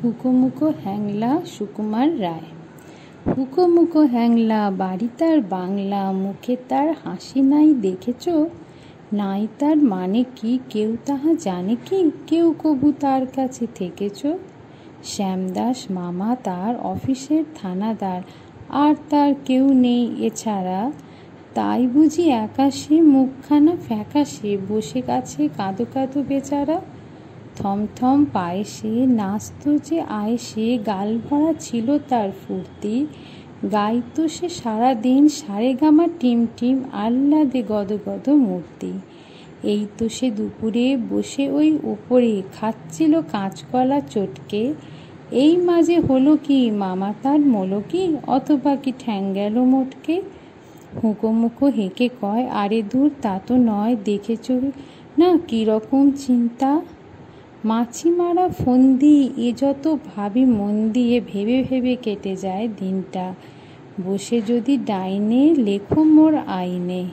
হুকোমুকো হ্যাংলা সুকুমার রায়। হুকোমুকো হ্যাংলা, বাড়ি তার বাংলা, মুখে তার হাসি নাই দেখেছ? নাই তার মানে কি কেউ তাহা জানে কি? কেউ কবু তার কাছে থেকেছ? শ্যামদাস মামা তার অফিসের থানাদার, আর তার কেউ নেই এছাড়া। তাই বুঝি একা সে মুখখানা ফ্যাকাশে বসে কাছে কাঁদো কাঁদো বেচারা। থমথম পায়ে সে নাচত যে আয়েসে, গাল ভরা ছিল তার ফুর্তি। গাইতো সে সারাদিন সারেগামা টিম টিম, আহ্লাদে গদগদ মূর্তি। এই তো সে দুপুরে বসে ওই ওপরে খাচ্ছিল কাঁচকলা চটকে। এই মাঝে হলো কি মামা তার মোলকি, অথবা কি ঠ্যাং গেল মোটকে। হুকোমুকো হেঁকে কয়, আরে দূর তা তো নয়, দেখেছ না কিরকম চিন্তা। মাছি মারা ফন্দি, এ যত ভাবি মন দিয়ে, ভেবে ভেবে কেটে যায় দিনটা। বসে যদি ডাইনে লেখো মোর আইনে।